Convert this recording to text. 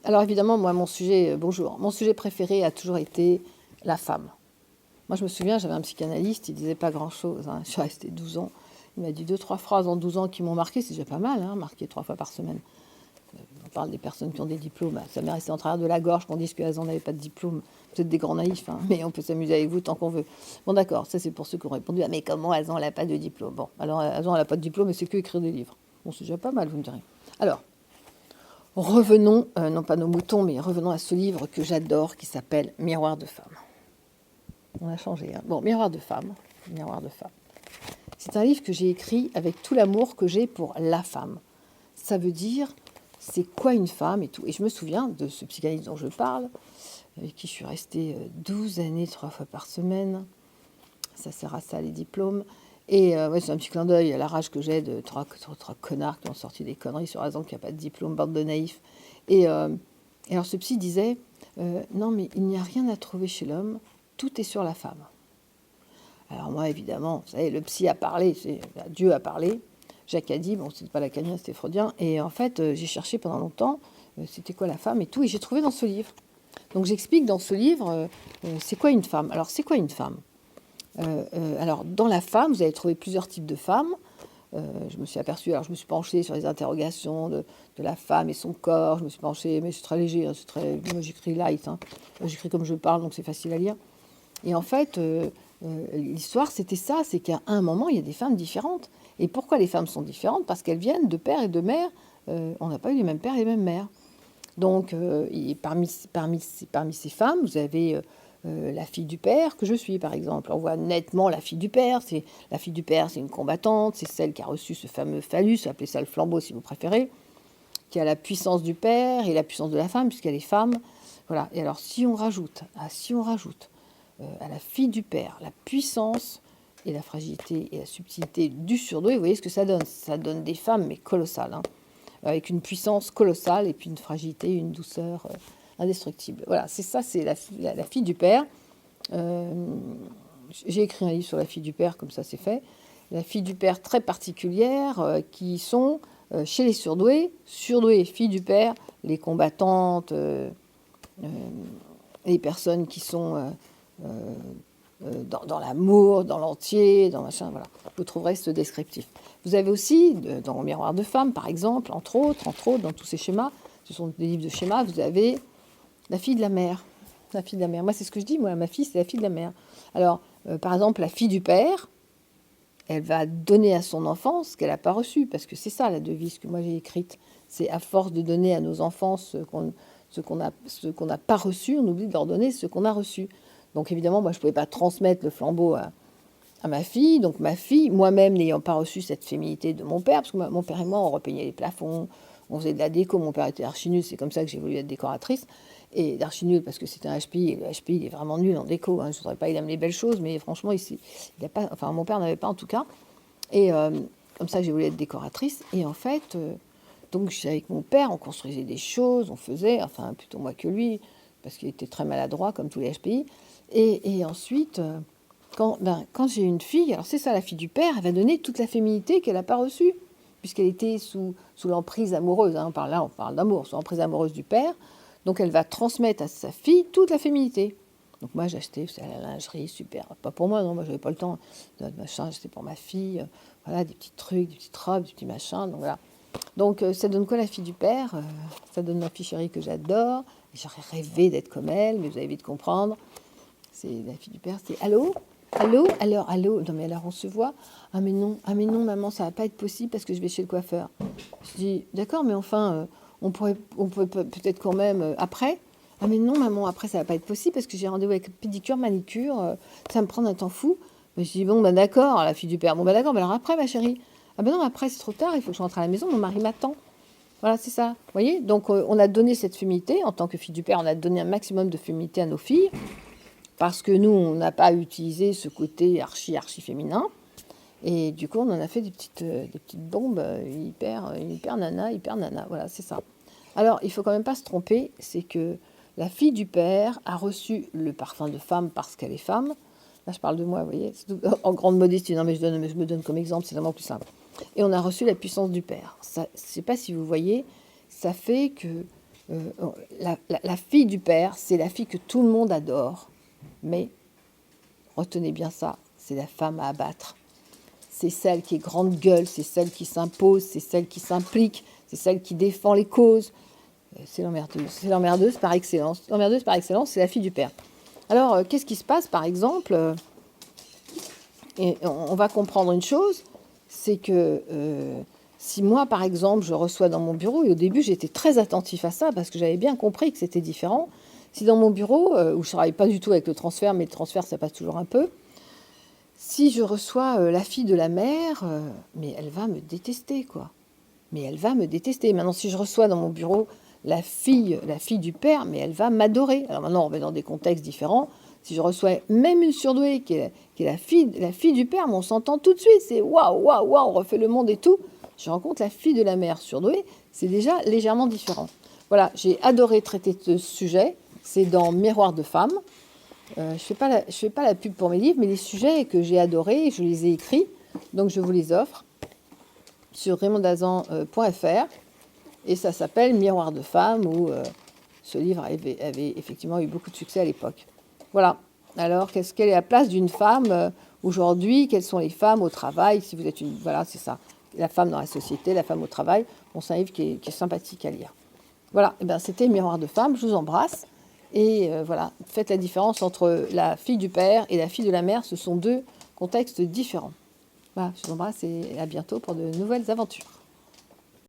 Alors évidemment, moi, bonjour, mon sujet préféré a toujours été la femme. Moi, je me souviens, j'avais un psychanalyste, il disait pas grand-chose, hein. Je suis restée 12 ans. Il m'a dit 2, 3 phrases en 12 ans qui m'ont marqué, c'est déjà pas mal, hein, marqué 3 fois par semaine. On parle des personnes qui ont des diplômes. Ça m'est resté en travers de la gorge qu'on dise qu'elles n'avaient pas de diplôme. Vous êtes des grands naïfs, hein, mais on peut s'amuser avec vous tant qu'on veut. Bon, d'accord, ça c'est pour ceux qui ont répondu. Ah, mais comment elles n'ont pas de diplôme? Bon, alors elles n'ont pas de diplôme, mais c'est que écrire des livres. Bon, c'est déjà pas mal, vous me direz. Alors, revenons, non pas nos moutons, mais revenons à ce livre que j'adore qui s'appelle Miroir de femme. On a changé, hein. Bon, Miroir de femme. Miroir de femme. C'est un livre que j'ai écrit avec tout l'amour que j'ai pour la femme. Ça veut dire, c'est quoi une femme et tout. Et je me souviens de ce psychanalyste dont je parle, avec qui je suis restée 12 années, 3 fois par semaine. Ça sert à ça, les diplômes. Et ouais, c'est un petit clin d'œil à la rage que j'ai de trois connards qui ont sorti des conneries sur raison qu'il n'y a pas de diplôme, bande de naïfs. Et alors ce psy disait, non mais il n'y a rien à trouver chez l'homme, tout est sur la femme. Alors moi, évidemment, vous savez, le psy a parlé, Dieu a parlé. Jacques a dit, bon, c'était pas lacanien, c'était freudien. Et en fait, j'ai cherché pendant longtemps, c'était quoi la femme et tout, et j'ai trouvé dans ce livre. Donc j'explique dans ce livre, c'est quoi une femme. Alors, c'est quoi une femme? Alors, dans la femme, vous allez trouver plusieurs types de femmes. Je me suis aperçue, alors je me suis penchée sur les interrogations de la femme et son corps. Je me suis penchée, mais c'est très léger, hein, moi j'écris light, hein. J'écris comme je parle, donc c'est facile à lire. Et en fait, l'histoire, c'était ça, c'est qu'à un moment, il y a des femmes différentes. Et pourquoi les femmes sont différentes? Parce qu'elles viennent de père et de mère. On n'a pas eu les mêmes pères et les mêmes mères. Donc, parmi ces femmes, vous avez la fille du père, que je suis, par exemple. On voit nettement la fille du père. La fille du père, c'est une combattante. C'est celle qui a reçu ce fameux phallus, appelez ça le flambeau si vous préférez, qui a la puissance du père et la puissance de la femme, puisqu'elle est femme. Voilà. Et alors, si on rajoute à la fille du père la puissance et la fragilité et la subtilité du surdoué, vous voyez ce que ça donne. Ça donne des femmes, mais colossales, hein, avec une puissance colossale et puis une fragilité, une douceur indestructible. Voilà, c'est ça, c'est la fille du père. J'ai écrit un livre sur la fille du père, comme ça c'est fait. La fille du père très particulière, qui sont chez les surdoués, filles du père, les combattantes, les personnes qui sont dans l'amour, dans l'entier, dans machin, voilà. Vous trouverez ce descriptif. Vous avez aussi, dans Miroir de femme, par exemple, entre autres, dans tous ces schémas, ce sont des livres de schémas, vous avez la fille de la mère. La fille de la mère. Moi, c'est ce que je dis, moi, ma fille, c'est la fille de la mère. Alors, par exemple, la fille du père, elle va donner à son enfant ce qu'elle n'a pas reçu, parce que c'est ça la devise que moi j'ai écrite. C'est à force de donner à nos enfants ce qu'on n'a pas reçu, on oublie de leur donner ce qu'on a reçu. Donc évidemment, moi je ne pouvais pas transmettre le flambeau à ma fille. Donc ma fille, moi-même n'ayant pas reçu cette féminité de mon père, parce que mon père et moi, on repeignait les plafonds, on faisait de la déco, mon père était archi nul, c'est comme ça que j'ai voulu être décoratrice. Et d'archi nul parce que c'était un HPI, et le HPI il est vraiment nul en déco, hein. Je ne voudrais pas il aime les belles choses, mais franchement, il a pas, enfin mon père n'avait pas en tout cas. Et comme ça, j'ai voulu être décoratrice. Et en fait, donc avec mon père, on construisait des choses, on faisait, enfin plutôt moi que lui, parce qu'il était très maladroit comme tous les HPI. Et ensuite, quand j'ai une fille, alors c'est ça la fille du père, elle va donner toute la féminité qu'elle n'a pas reçue, puisqu'elle était sous l'emprise amoureuse, hein, on parle d'amour, sous l'emprise amoureuse du père. Donc elle va transmettre à sa fille toute la féminité. Donc moi j'ai acheté la lingerie, super. Pas pour moi, non, moi j'avais pas le temps. Machin, j'achetais pour ma fille, voilà, des petits trucs, des petites robes, des petits machins. Donc voilà. Donc ça donne quoi la fille du père? Ça donne ma fille chérie que j'adore. J'aurais rêvé d'être comme elle, mais vous allez vite comprendre. C'est la fille du père, c'est allô? Allô? Alors, allô? Non mais alors on se voit. Ah mais non, maman, ça va pas être possible parce que je vais chez le coiffeur. Je dis d'accord, mais enfin, on pourrait peut-être quand même après. Ah mais non maman, après ça va pas être possible parce que j'ai rendez-vous avec pédicure, manicure, ça va me prendre un temps fou. Mais je dis bon bah d'accord, la fille du père. Bon bah d'accord, mais alors après ma chérie. Ah ben non, après c'est trop tard, il faut que je rentre à la maison, mon mari m'attend. Voilà, c'est ça. Vous voyez? Donc on a donné cette féminité en tant que fille du père, on a donné un maximum de féminité à nos filles parce que nous on n'a pas utilisé ce côté archi féminin. Et du coup, on en a fait des petites bombes hyper nana. Voilà, c'est ça. Alors, il faut quand même pas se tromper, c'est que la fille du père a reçu le parfum de femme parce qu'elle est femme. Là, je parle de moi, vous voyez, en grande modestie. Non, mais je me donne comme exemple, c'est vraiment plus simple. Et on a reçu la puissance du père. Ça, je sais pas si vous voyez, ça fait que la fille du père, c'est la fille que tout le monde adore. Mais, retenez bien ça, c'est la femme à abattre. C'est celle qui est grande gueule, c'est celle qui s'impose, c'est celle qui s'implique, c'est celle qui défend les causes. C'est l'emmerdeuse. C'est l'emmerdeuse par excellence. L'emmerdeuse par excellence, c'est la fille du père. Alors, qu'est-ce qui se passe, par exemple et on va comprendre une chose, c'est que si moi, par exemple, je reçois dans mon bureau, et au début, j'étais très attentif à ça, parce que j'avais bien compris que c'était différent. Si dans mon bureau, où je ne travaille pas du tout avec le transfert, mais le transfert, ça passe toujours un peu, si je reçois la fille de la mère, mais elle va me détester, quoi. Mais elle va me détester. Maintenant, si je reçois dans mon bureau la fille du père, mais elle va m'adorer. Alors maintenant, on va dans des contextes différents. Si je reçois même une surdouée qui est la fille du père, mais on s'entend tout de suite. C'est waouh, waouh, waouh, on refait le monde et tout. Je rencontre la fille de la mère surdouée, c'est déjà légèrement différent. Voilà, j'ai adoré traiter ce sujet. C'est dans Miroir de femme. Je ne fais pas la pub pour mes livres, mais les sujets que j'ai adorés, je les ai écrits, donc je vous les offre sur raymondazan.fr. Et ça s'appelle Miroir de femme, où ce livre avait effectivement eu beaucoup de succès à l'époque. Voilà. Alors, quelle est la place d'une femme aujourd'hui? Quelles sont les femmes au travail? Si vous êtes une... Voilà, c'est ça. La femme dans la société, la femme au travail. Bon, c'est un livre qui est sympathique à lire. Voilà, et bien, c'était Miroir de femme. Je vous embrasse. Et voilà, faites la différence entre la fille du père et la fille de la mère. Ce sont deux contextes différents. Voilà, je vous embrasse et à bientôt pour de nouvelles aventures.